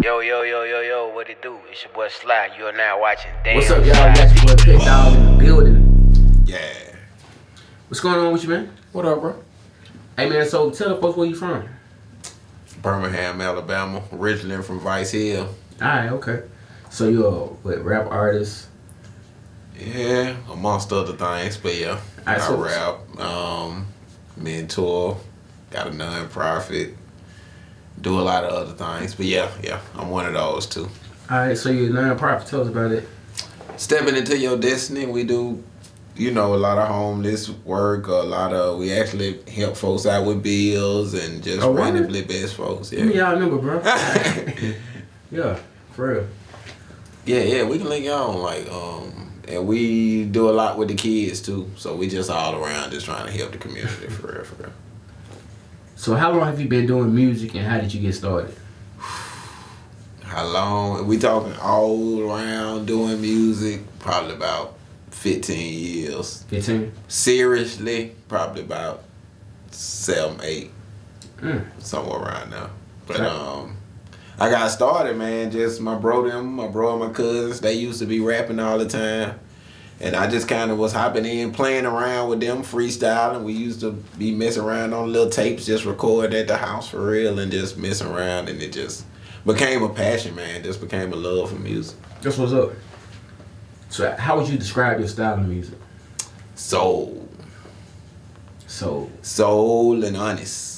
Yo, yo, yo, yo, yo, what it do? It's your boy Sly. You are now watching Damn What's up, y'all? Sly Got your boy TV. CuttDogg in the building. Yeah. What's going on with you, man? What up, bro? Hey, man, so tell the folks where you from. Birmingham, Alabama. Originally from Vice Hill. Alright, okay. So you're a rap artist? Yeah, amongst other things, but yeah. Alright, I so rap, mentor, got a non-profit, do a lot of other things. But yeah, I'm one of those too. Alright, so you're a non-profit. Tell us about it. Stepping into your destiny, we do, a lot of homeless work, we actually help folks out with bills and just randomly best folks. Yeah. Give me y'all number, bro. Yeah, for real. Yeah, we can link y'all and we do a lot with the kids too. So we just all around just trying to help the community for real. So how long have you been doing music and how did you get started? How long? We talking all around doing music, probably about 15 years. 15? Seriously, probably about 7, 8. Somewhere around there. But I got started, man, just my bro and my cousins, they used to be rapping all the time. And I just kind of was hopping in, playing around with them, freestyling. We used to be messing around on little tapes, just record at the house for real and just messing around. And it just became a passion, man. Just became a love for music. That's what's up. So how would you describe your style of music? Soul and honest.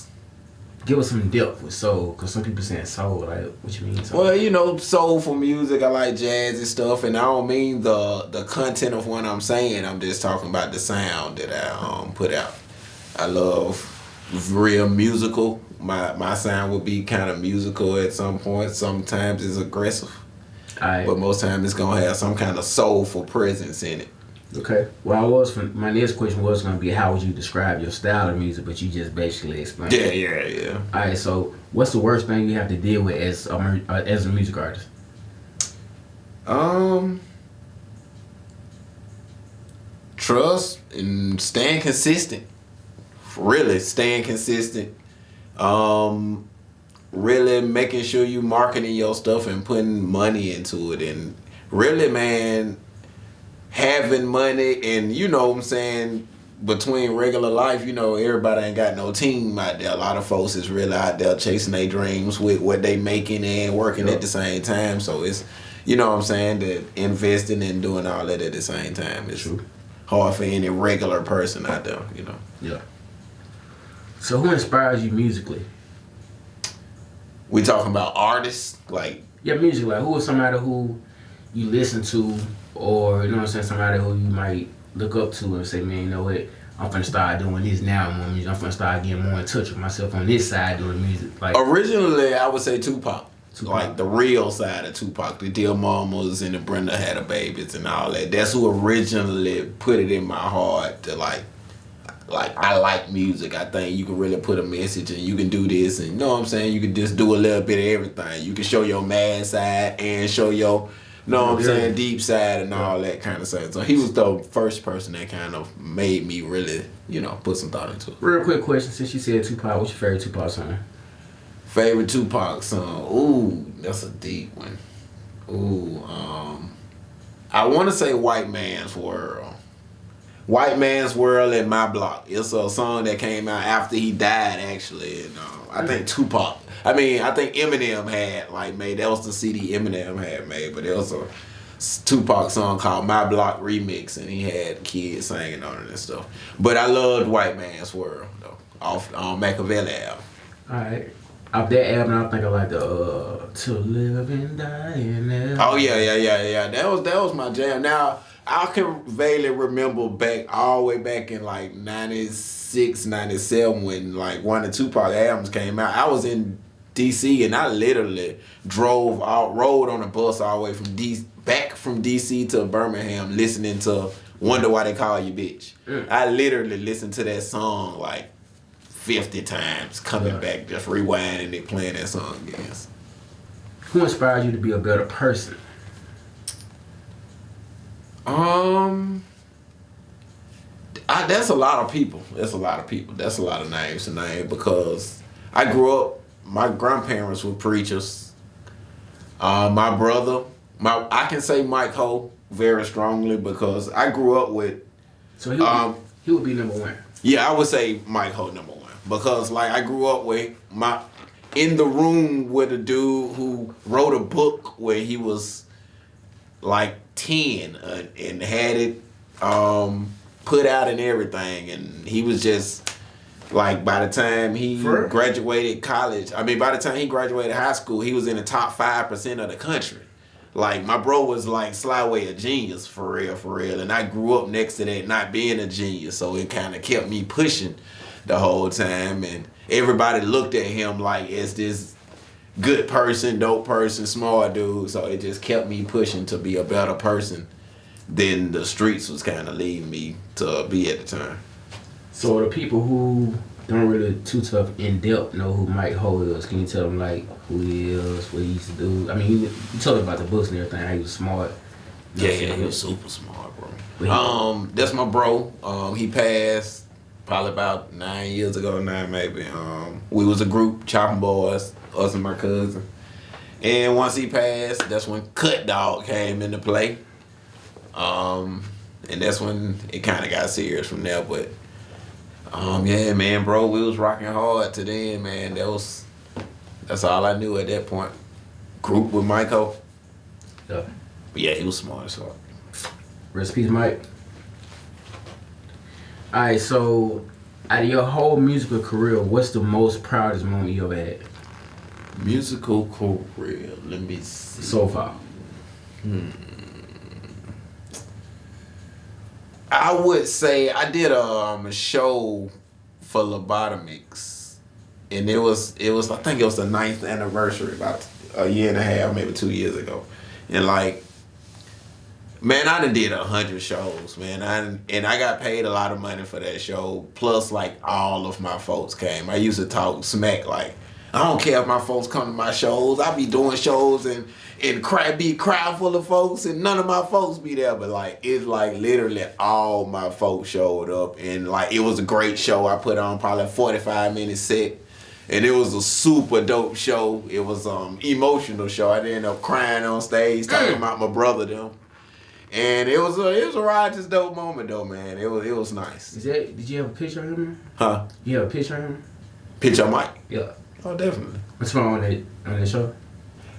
Give us some depth with soul, because some people saying soul, like, what you mean soul? Well, soulful music, I like jazzy stuff, and I don't mean the content of what I'm saying, I'm just talking about the sound that I put out. I love real musical. My sound would be kind of musical at some point. Sometimes it's aggressive, but most times it's going to have some kind of soulful presence in it. Okay. Well, my next question was going to be how would you describe your style of music, but you just basically explained. Yeah. All right. So, what's the worst thing you have to deal with as a music artist? Trust and staying consistent. Really staying consistent. Really making sure you marketing your stuff and putting money into it, and really, man, having money and, between regular life, everybody ain't got no team out there. A lot of folks is really out there chasing their dreams with what they making and working at the same time. So it's, that investing and doing all that at the same time is hard for any regular person out there, Yeah. So who inspires you musically? We talking about artists, like... Yeah, music. Like, who is somebody who you listen to, or, somebody who you might look up to and say, man, you know what, I'm finna start doing this now more music. I'm finna start getting more in touch with myself on this side doing music. Like, originally, I would say Tupac. Like the real side of Tupac, the Dear Mamas and the Brenda Had a Babies and all that. That's who originally put it in my heart to like I like music. I think you can really put a message and you can do this, and you can just do a little bit of everything. You can show your mad side and show your deep side and all that kind of stuff. So he was the first person that kind of made me really, put some thought into it. Real quick question, since you said Tupac, what's your favorite Tupac song? Favorite Tupac song? Ooh, that's a deep one. Ooh, I want to say White Man's World. White Man's World and My Block. It's a song that came out after he died, actually. And, I think Eminem had made, that was the CD Eminem had made, but it was a Tupac song called My Block Remix, and he had kids singing on it and stuff. But I loved White Man's World, though, off Machiavelli album. Alright. Off that album, I think I like the To Live and Die in L.A. Oh, yeah. That was my jam. Now, I can vaguely remember all the way back in 96, 97 when one of Tupac albums came out. I was in DC and I literally rode on a bus all the way back from DC to Birmingham listening to Wonder Why They Call You Bitch. I literally listened to that song 50 times, coming back, just rewinding it, playing that song again. Who inspired you to be a better person? That's a lot of people. That's a lot of names to name because I grew up, my grandparents were preachers. My brother, I can say Mike Ho very strongly because I grew up with. So he would be number one. Yeah, I would say Mike Ho number one because like I grew up with in the room with a dude who wrote a book where he was like 10 and had it put out and everything, and he was just like by the time he graduated college, by the time he graduated high school, he was in the top 5% of the country. Like my bro was like slyway a genius for real, and I grew up next to that not being a genius, so it kind of kept me pushing the whole time, and everybody looked at him like as this good person, dope person, smart dude, so it just kept me pushing to be a better person than the streets was kind of leading me to be at the time. So the people who don't really too tough in depth know who Mike Ho is. Can you tell them like who he is, what he used to do? I mean, you told them about the books and everything. How he was smart. Yeah, he was super smart, bro. That's my bro. He passed probably about 9 years ago now, maybe. We was a group, chopping boys, us and my cousin. And once he passed, that's when CuttDogg came into play. And that's when it kind of got serious from there, but. Yeah, man, bro, we was rocking hard to then, man. That's all I knew at that point. Group with Michael. Yeah. But yeah, he was smart as fuck. Rest in peace, Mike. Alright, so out of your whole musical career, what's the most proudest moment you ever had? Musical career, let me see. So far. I would say I did a show for Lobotomics, and it was I think it was the 9th anniversary, about a year and a half, maybe 2 years ago, and like, man, I done did 100 shows, man, I got paid a lot of money for that show. Plus, like all of my folks came. I used to talk smack like, I don't care if my folks come to my shows. I be doing shows and be crowd full of folks and none of my folks be there. But like, it's like literally all my folks showed up, and like it was a great show. I put on probably a 45-minute set, and it was a super dope show. It was emotional show. I ended up crying on stage talking about my brother them. And it was a righteous dope moment though, man. It was nice. Did you have a picture of him? Huh? You have a picture of him? Picture of Mike? Yeah. Oh, definitely. What's wrong on that show?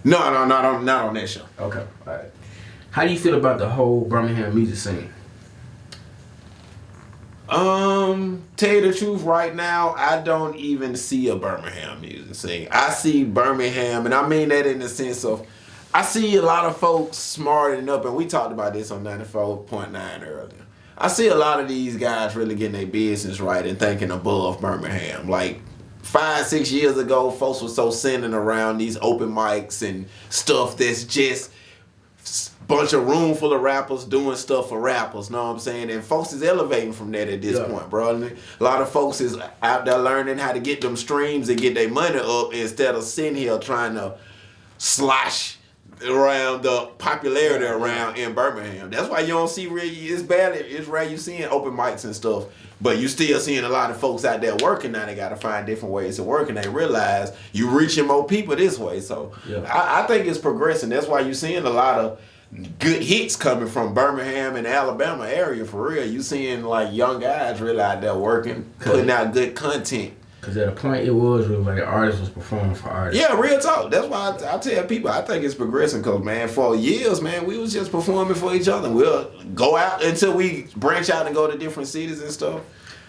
No, not on that show. Okay, all right. How do you feel about the whole Birmingham music scene? Tell you the truth, right now, I don't even see a Birmingham music scene. I see Birmingham, and I mean that in the sense of, I see a lot of folks smarting up, and we talked about this on 94.9 earlier. I see a lot of these guys really getting their business right and thinking above Birmingham. Like, 5-6 years ago, folks were so centered around these open mics and stuff that's just a bunch of room full of rappers doing stuff for rappers, know what I'm saying? And folks is elevating from that at this point, bro. And a lot of folks is out there learning how to get them streams and get their money up instead of sitting here trying to slosh around the popularity around in Birmingham. That's why you don't see really, it's rare you seeing open mics and stuff. But you still seeing a lot of folks out there working now. They got to find different ways to work, and they realize you reaching more people this way. So I think it's progressing. That's why you seeing a lot of good hits coming from Birmingham and Alabama area for real. You seeing like young guys really out there working, putting out good content. Because at a point it was really like artists was performing for artists. Yeah, real talk. That's why I tell people I think it's progressing because, man, for years, man, we was just performing for each other. We'll go out until we branch out and go to different cities and stuff.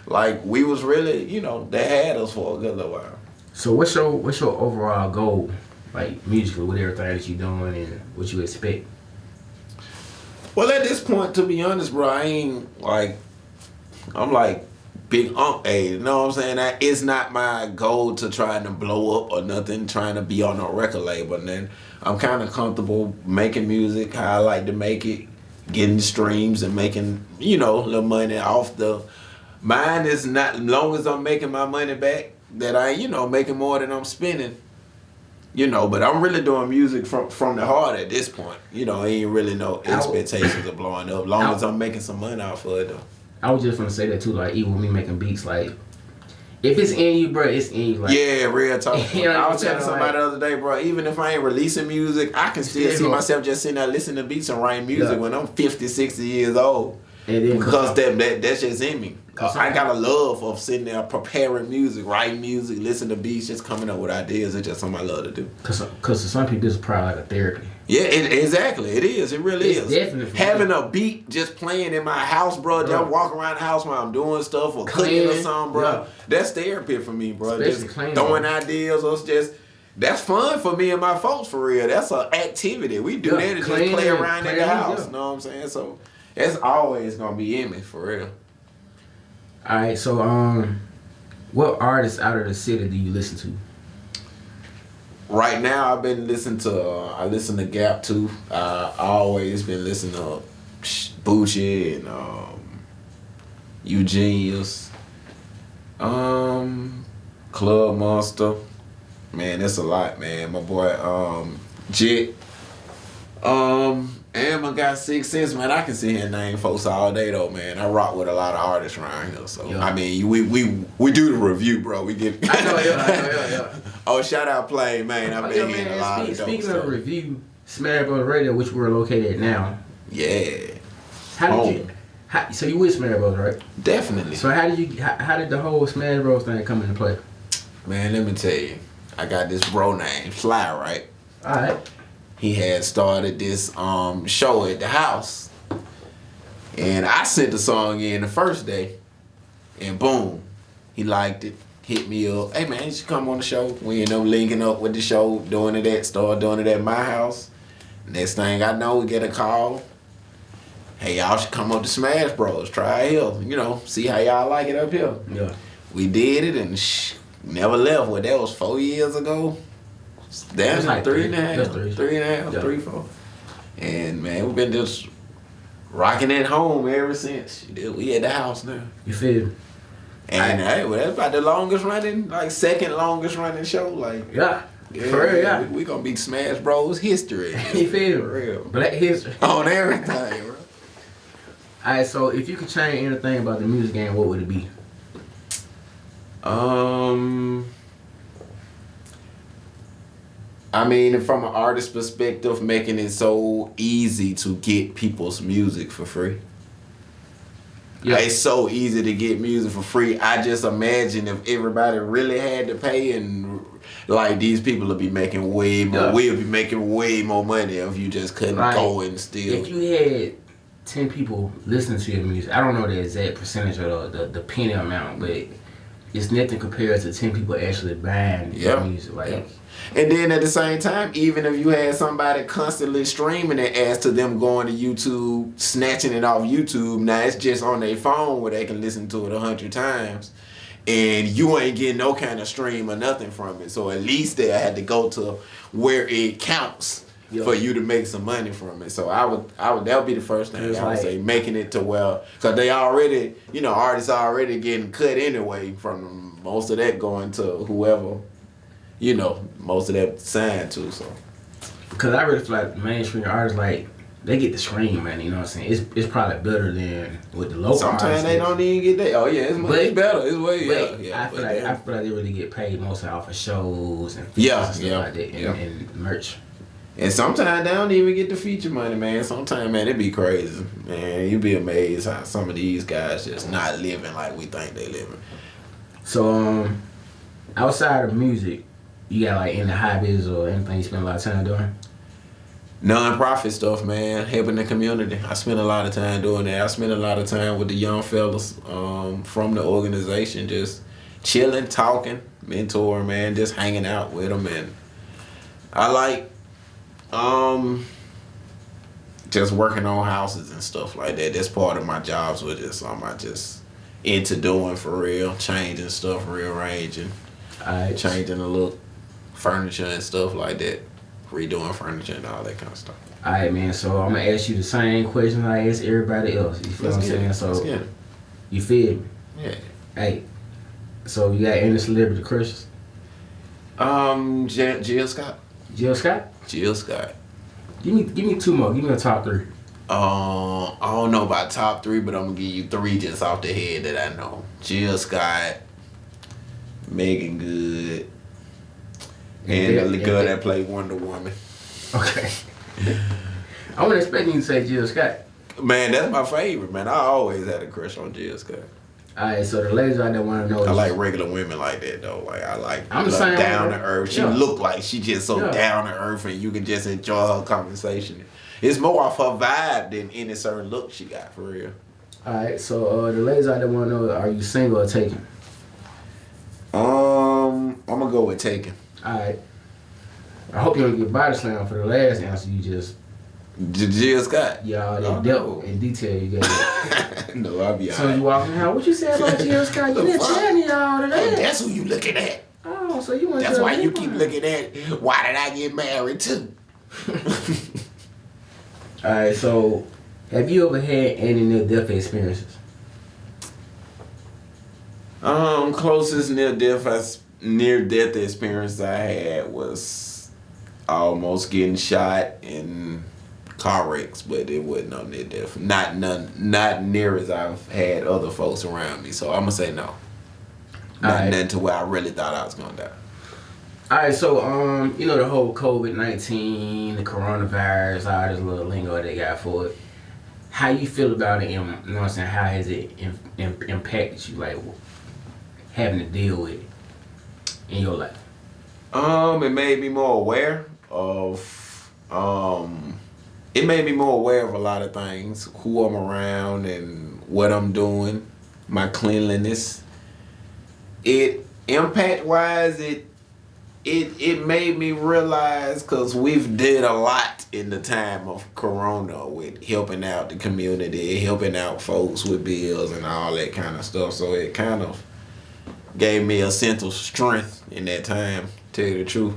Like, we was really, they had us for a good little while. So what's your overall goal, like musically, with everything that you're doing and what you expect? Well, at this point, to be honest, bro, I'm like Big A, you know what I'm saying? It's not my goal to try to blow up or nothing, trying to be on a record label. And then I'm kind of comfortable making music how I like to make it, getting streams and making, little money off the... Mine is not, as long as I'm making my money back, that I, making more than I'm spending. But I'm really doing music from the heart at this point. Ain't really no expectations of blowing up, as long as I'm making some money off of it, though. I was just gonna say that too, like even with me making beats, like If it's in you, bro, it's in you. Like, Yeah, real talk. You know, I was telling like- somebody the other day, bro, even if I ain't releasing music, I can still see myself just sitting there listening to beats and writing music when I'm 50, 60 years old. And then Because that's just in me. I got a love of sitting there preparing music, writing music, listening to beats, just coming up with ideas. It's just something I love to do. Because to some people, this is probably like a therapy. Yeah, exactly. It is. It really It's is. definitely Having a beat just playing in my house, bro. Just walking around the house while I'm doing stuff or cooking or something, bro. Yeah. That's therapy for me, bro. Especially just cleaning. throwing ideas or just. That's fun for me and my folks, for real. That's an activity. We do that and just play around in the house. You know what I'm saying? So it's always gonna be in me, for real. All right, so what artists out of the city do you listen to? Right now, I've been listening to. I listen to Gap too. I always been listening to Bucci and Eugenius, Club Monster. Man, that's a lot, man. My boy Jet. And I got 6 Sense, man. I can sit here and name folks all day though, man. I rock with a lot of artists around here. So I mean, we do the review, bro. We get. I know, yeah. Oh, shout out Play, man. I've been hearing a lot of dope Speaking stuff. of review, Smash Bros. Radio, which we're located at now. Yeah. How did you? So you with Smash Bros, right? Definitely. So how did the whole Smash Bros thing come into play? Man, let me tell you. I got this bro named Fly, right? All right. He had started this show at the house. And I sent the song in the first day. And boom, he liked it. Hit me up. Hey man, you should come on the show. We end up linking up with the show, start doing it at my house. Next thing I know, we get a call. Hey, y'all should come up to Smash Bros. Try it here. You know, see how y'all like it up here. Yeah. We did it and never left. Well, that was 4 years ago. Damn, like 3 and 4. And man, we've been just rocking at home ever since. We at the house now. You feel me? And hey, well, that's about the longest running, like second longest running show. Like yeah. For real, yeah. We gonna be Smash Bros. History. You feel me? For real. Black history. On everything, bro. Alright, so if you could change anything about the music game, what would it be? I mean, from an artist perspective, making it so easy to get people's music for free. Yeah. It's so easy to get music for free. I just imagine if everybody really had to pay, and like these people will be making way more. Yeah. We'll be making way more money if you just couldn't go and steal. If you had 10 people listening to your music, I don't know the exact percentage or the penny amount, but it's nothing compared to 10 people actually buying your music. Like. And then at the same time, even if you had somebody constantly streaming it as to them going to YouTube, snatching it off YouTube, now it's just on their phone where they can listen to it 100 times. And you ain't getting no kind of stream or nothing from it. So at least they had to go to where it counts for you to make some money from it. So I would that would be the first thing I would say, making it to well, because they already, artists already getting cut anyway from most of that going to whoever. Most of that signed to, so. Because I really feel like mainstream artists, like, they get the stream, man, you know what I'm saying? It's probably better than with the local sometimes artists. They don't even get that. Oh, yeah, it's better. It's way, I feel like they really get paid mostly off of shows and features and stuff like that, and merch. And sometimes they don't even get the feature money, man. Sometimes, man, it be crazy. Man, you be amazed how some of these guys just not living like we think they living. So, outside of music, you got like any hobbies or anything you spend a lot of time doing? Non-profit stuff, man. Helping the community. I spend a lot of time doing that. I spend a lot of time with the young fellas from the organization, just chilling, talking, mentoring, man, just hanging out with them. And I like just working on houses and stuff like that. That's part of my jobs with it. So I'm just into doing for real, changing stuff, rearranging, changing the look. Furniture and stuff like that, redoing furniture and all that kind of stuff. All right, man. So I'm gonna ask you the same question I ask everybody else. You feel what I'm saying? So you feel me? Yeah. Hey, so you got any celebrity crushes? Jill Scott. Jill Scott. Jill Scott. Give me 2 more. Give me a top 3. I don't know about top 3, but I'm gonna give you 3 just off the head that I know. Jill Scott. Megan Good, and the girl that played Wonder Woman. Okay. I wasn't expecting you to say Jill Scott. Man, that's my favorite, man. I always had a crush on Jill Scott. Alright, so the ladies out there want to know. I like regular women like that though. Like I like down to earth. She look like she just so down to earth, and you can just enjoy her conversation. It's more off her vibe than any certain look she got for real. Alright, so the ladies out there want to know: are you single or taken? I'm gonna go with taken. Alright. I hope you don't get body slammed for the last answer you just. Jill Scott. Y'all that dealt in detail you got. No, I'll be so you walking around, what you say about Jill Scott? You didn't tell me all of that. That's who you looking at. Oh, so you want That's why you keep looking at why did I get married too? Alright, so have you ever had any near-death experiences? Closest near-death experience I had was almost getting shot in car wrecks, but it wasn't no near-death. Not near as I've had other folks around me. So I'm gonna say no. Nothing to where I really thought I was gonna die. Alright, so you know the whole COVID-19, the coronavirus, all this little lingo they got for it. How you feel about it? You know what I'm saying? How has it impacted you? Like having to deal with it in your life? It made me more aware of it made me more aware of a lot of things, who I'm around and what I'm doing, my cleanliness. It impact wise, it made me realize, because we've did a lot in the time of Corona with helping out the community, helping out folks with bills and all that kind of stuff. So it kind of gave me a sense of strength in that time, to tell you the truth.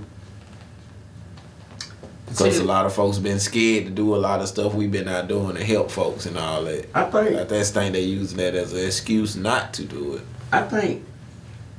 Because a lot of folks been scared to do a lot of stuff we've been out doing to help folks and all that. I think they using that as an excuse not to do it. I think,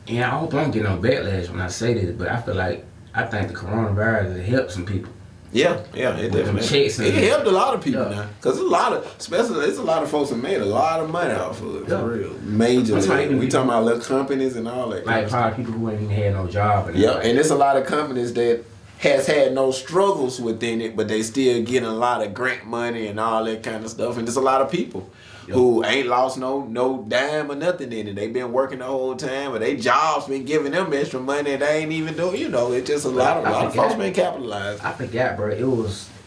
and I hope I don't get no backlash when I say this, but I think the coronavirus has helped some people. Yeah, it definitely. It helped a lot of people now, because it's a lot of folks that made a lot of money off of it, for real. Majorly. We talking about little companies and all that. Like probably people who ain't even had no job. And and it's a lot of companies that has had no struggles within it, but they still getting a lot of grant money and all that kind of stuff. And there's a lot of people who ain't lost no dime or nothing in it. They been working the whole time, but they jobs been giving them extra money and they ain't even doing. It's just a lot of folks been capitalized. I forgot, bro.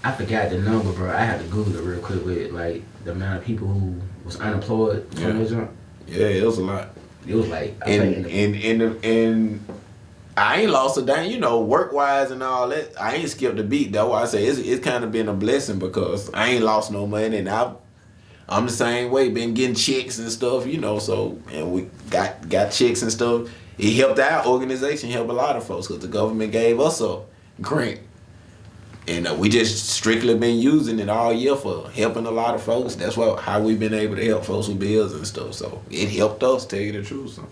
I forgot the number, bro. I had to Google it real quick with like the amount of people who was unemployed from this jump. Yeah, it was a lot. It was like and I ain't lost a dime, work wise and all that. I ain't skipped a beat though. I say it's kind of been a blessing because I ain't lost no money, and I'm the same way. Been getting checks and stuff, So and we got checks and stuff. It helped our organization, helped a lot of folks because the government gave us a grant, and we just strictly been using it all year for helping a lot of folks. That's how we've been able to help folks with bills and stuff. So it helped us, tell you the truth. So.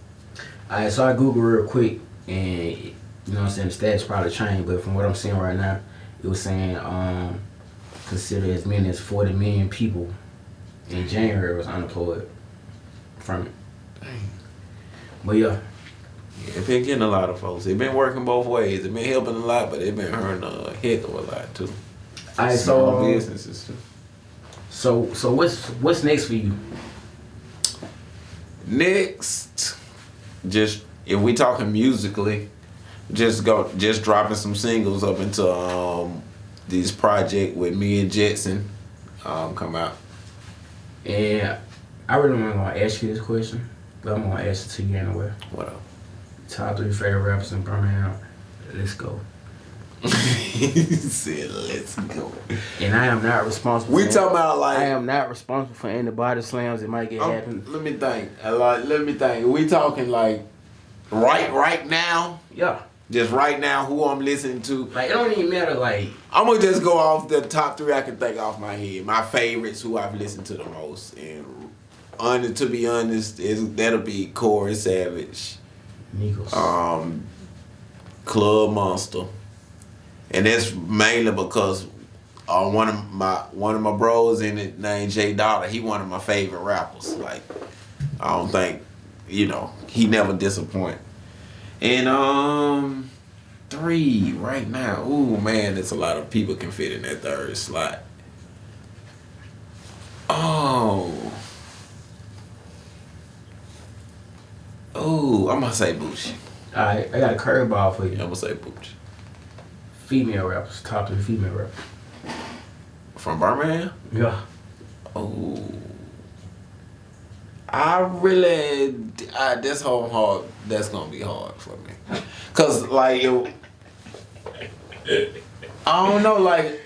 Alright, so I Googled real quick. And you know what I'm saying, the stats probably changed, but from what I'm seeing right now, it was saying consider as many as 40 million people in January was unemployed from it. Dang. But yeah. It been getting a lot of folks. It been working both ways. It been helping a lot, but it been hurting a heck of a lot too. Alright, small businesses too. So what's next for you? Next, just if we talking musically, just dropping some singles up into this project with me and Jetson come out. And I really want to ask you this question, but I'm gonna ask it to you anyway. What up? Top 3 favorite rappers in Birmingham. Let's go. He said, "Let's go." And I am not responsible. We talking about like I am not responsible for any body slams that might get happen. Let me think. We talking like right now? Yeah. Just right now, who I'm listening to. Like, it don't even matter, like... I'm going to just go off the top 3 I can think off my head. My favorites, who I've listened to the most. And to be honest, that'll be Corey Savage. Migos. Club Monster. And that's mainly because one of my bros in it named J Dollar, he one of my favorite rappers. Like, I don't think, he never disappoint. And 3 right now. Ooh man, there's a lot of people can fit in that third slot. Oh, I'm gonna say Bucci. Alright, I got a curveball for you. I'm gonna say Bucci. Female rappers, top 3 female rappers. From Birmingham? Yeah. Oh, I really, that's hard. That's gonna be hard for me, cause like I don't know, like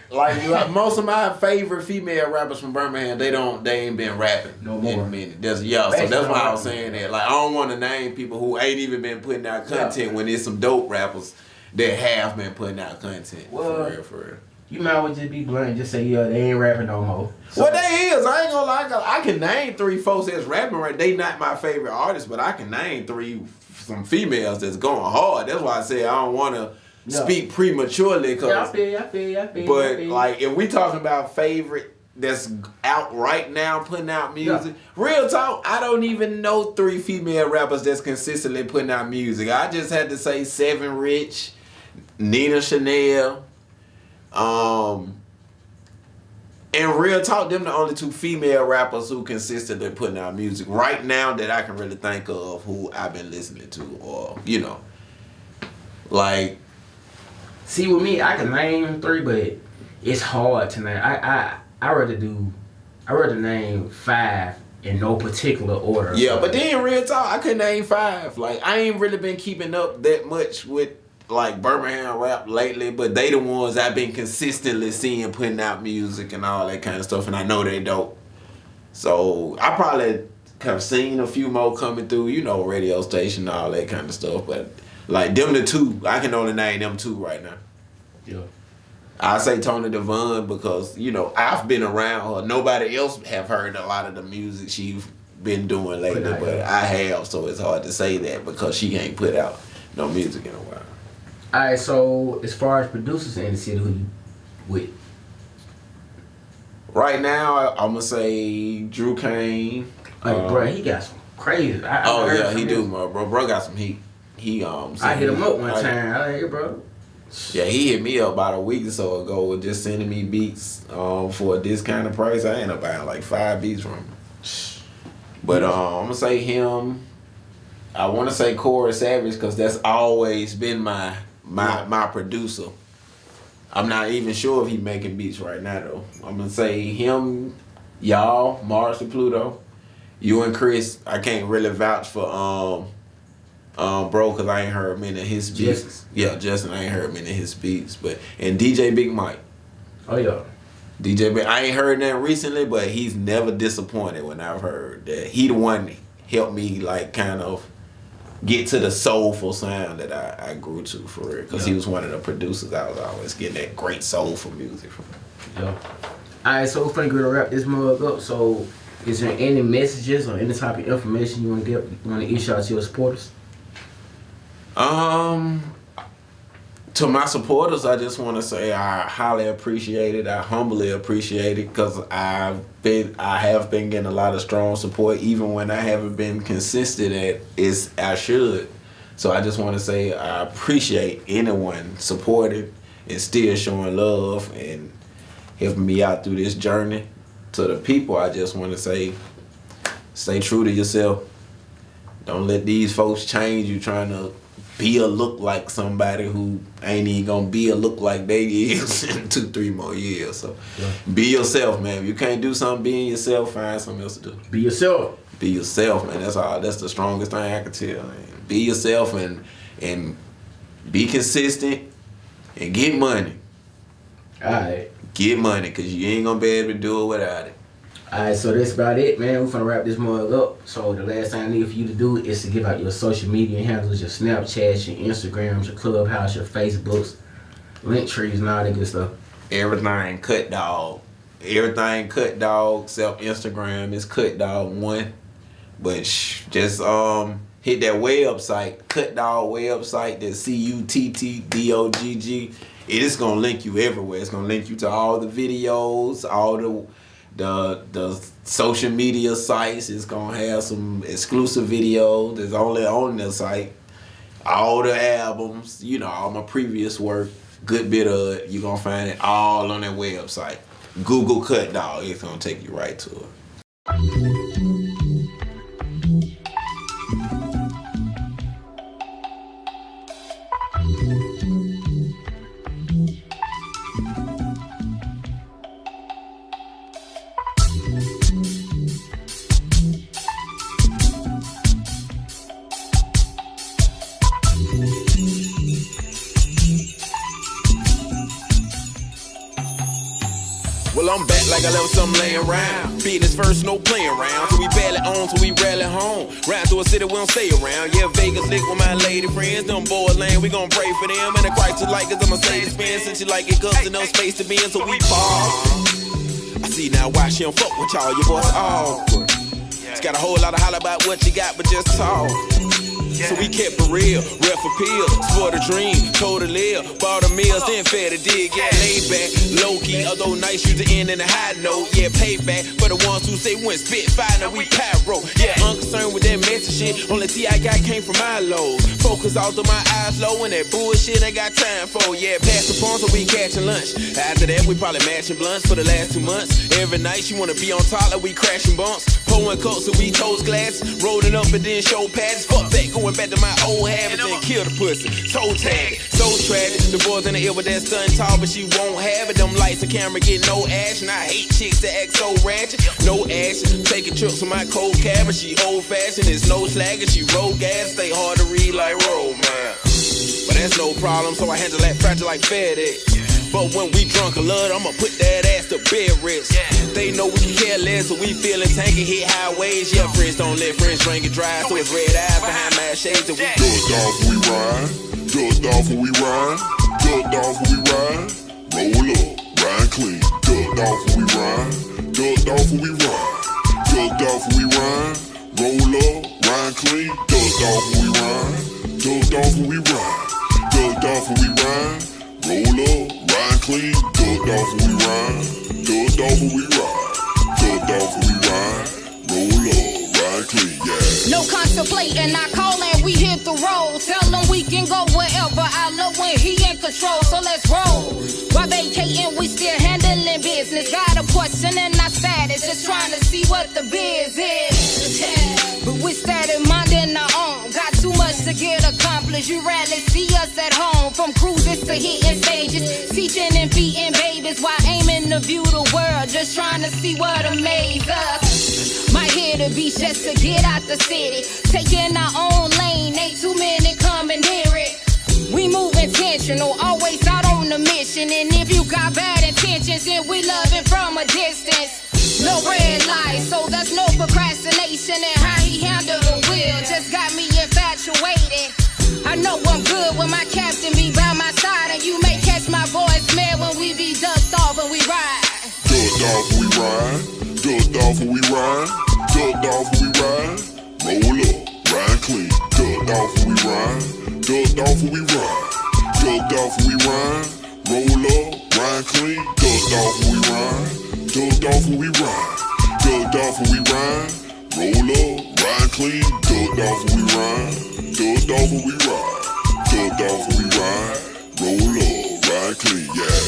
most of my favorite female rappers from Birmingham, they ain't been rapping no more in a minute. So that's why I was saying that. Like I don't want to name people who ain't even been putting out content when there's some dope rappers that have been putting out content. Well, for real. You might well just be blunt and just say, yeah, they ain't rapping no more. So, Well, they is. I ain't gonna lie. I can name 3 folks that's rapping right. They not my favorite artists, but I can name 3 some females that's going hard. That's why I say I don't want to speak prematurely. Cause, I feel you. But like, if we talking about favorite that's out right now putting out music, real talk, I don't even know 3 female rappers that's consistently putting out music. I just had to say 7 Rich, Nina Chanel. And real talk, them the only 2 female rappers who consistently putting out music right now that I can really think of who I've been listening to, or like. See, with me, I can name 3, but it's hard to name. I rather name 5 in no particular order. Yeah, but then real talk, I couldn't name 5. Like I ain't really been keeping up that much with like Birmingham rap lately, but they the ones I've been consistently seeing putting out music and all that kind of stuff, and I know they dope. So I probably have seen a few more coming through, radio station, all that kind of stuff. But like them the 2, I can only name them 2 right now. Yeah. I say Tony Devon because I've been around her. Nobody else have heard a lot of the music she's been doing lately, but I have. So it's hard to say that because she ain't put out no music in a while. Alright, so as far as producers in the city, who you with? Right now, I'm gonna say Drew Kane. Like, bro, he got some crazy. He do, bro. Bro got some heat. I hit him up one time. I like, bro. Yeah, he hit me up about a week or so ago with just sending me beats for a discounted price. I ended up buying like 5 beats from him. But I'm gonna say him. I want to say Corey Savage because that's always been my producer. I'm not even sure if he making beats right now though. I'm gonna say him, y'all, Mars to Pluto, you and Chris. I can't really vouch for bro, cause I ain't heard many of his beats. Justin. Yeah, Justin, I ain't heard many of his beats, and DJ Big Mike. Oh yeah. DJ Big, I ain't heard that recently, but he's never disappointed when I've heard that. He the one that helped me like kind of get to the soulful sound that I grew to for real. Because he was one of the producers I was always getting that great soulful music from. Yeah. Alright, so we're finna go to wrap this mug up. So is there any messages or any type of information you want to issue out to your supporters? To my supporters, I just want to say I highly appreciate it. I humbly appreciate it because I have been getting a lot of strong support, even when I haven't been consistent at it. I should. So I just want to say I appreciate anyone supporting and still showing love and helping me out through this journey. To the people, I just want to say, stay true to yourself. Don't let these folks change you trying to be a look like somebody who ain't even gonna be a look like they is in 2-3 more years. So be yourself, man. If you can't do something being yourself, find something else to do. Be yourself. Be yourself, man. That's all. That's the strongest thing I can tell, man. Be yourself and be consistent and get money. Alright. Get money, because you ain't gonna be able to do it without it. Alright, so that's about it, man. We're finna wrap this mug up. So the last thing I need for you to do is to give out your social media handles, your Snapchats, your Instagrams, your Clubhouse, your Facebooks, link trees, and all that good stuff. Everything CuttDogg. Everything CuttDogg, except Instagram is CuttDogg1. But just hit that website, CuttDogg website, that's CuttDogg. It is gonna link you everywhere. It's gonna link you to all the videos, all the social media sites. It's gonna have some exclusive videos that's only on the site. all the albums, you know, all my previous work, good bit of it. You're gonna find it all on that website. Google CuttDogg, it's gonna take you right to it. Well, I'm back like I left something laying around. Business first, no playing around. So we barely on, so we rally home. Ride through a city, we don't stay around. Yeah, Vegas lit with my lady friends. Them boy lane, we gon' pray for them. And the Christ like us, I'm a Mercedes Benz. Since you like it, cause there's no space to be in, so we pause. I see now why she don't fuck with y'all, your boy's awkward. It's got a whole lot of holler about what you got, but just talk. So we kept it real, ref appeal, sport a dream, told to live, bought a meals, then fed a dig, yeah, laid back, low key, although nice, you to end in a high note, yeah, payback for the ones who say when spit fire, now we pyro, yeah, unconcerned with that messy shit, only T I got came from my lows, focus all through my eyes low, and that bullshit I got time for, yeah, pass the phone so we catching lunch, after that we probably matching blunts for the last 2 months, every night she wanna be on top like we crashing bumps, pouring coats so we toast glass, rolling up and then show pads, fuck that, going back to my old habits and kill the pussy. Toe tag, so tragic. The boys in the ear with that stun tall, but she won't have it. Them lights and camera get no action. I hate chicks that act so ratchet. No action. Taking trips with my cold cabin. She old fashioned, it's no slagger. She roll gas, stay hard to read like roll man. But that's no problem, so I handle that fragile like FedEx. But when we drunk a lot, I'ma put that ass to bed rest. They know we can care less, so we feelin' tanky, hit highways. Yeah, friends don't let friends drink and drive, so it's red eyes behind my shades. And we Duck off when we ride, duck off when we ride, duck off when we ride, roll up, ride clean. Duck off when we ride, duck off when we ride, duck off when we ride, roll up, ride clean. Duck off when we ride, duck off when we ride, duck off when we ride, roll up. Ride clean, ducked off when we ride, ducked off when we ride, ducked off when we ride, roll up, ride clean, yeah. No contemplating, I call and we hit the road. Tell him we can go wherever I love when he in control, so let's roll. While vacating, we still handling business. Got a question in our status, just trying to see what the biz is. But we started minding our own. Got too much to get accomplished. You rarely see us at home. From cruises to hitting stages, teaching and beating babies while aiming to view the world. Just trying to see what amazes us. My here to be just to get out the city. Taking our own lane, ain't too many coming near it. We move intentional, always out on the mission. And if you got bad intentions, then we love it from a distance. No red lights, so there's no procrastination. And how he handled the wheel just got me infatuated. I know I'm good when my captain be by my side. And you may catch my voice smell when we be ducked off and we ride. Ducked off when we ride, ducked off when we ride, ducked off when we ride, roll up, ride clean. Ducked off when we ride, ducked off when we ride, ducked off when we ride, roll up, ride clean. Ducked off when we ride, ducked off when we ride, ducked off when we ride, roll up, ride clean. Ducked off when we ride, ducked off when we ride, ducked off when we ride, roll up, ride clean, yeah.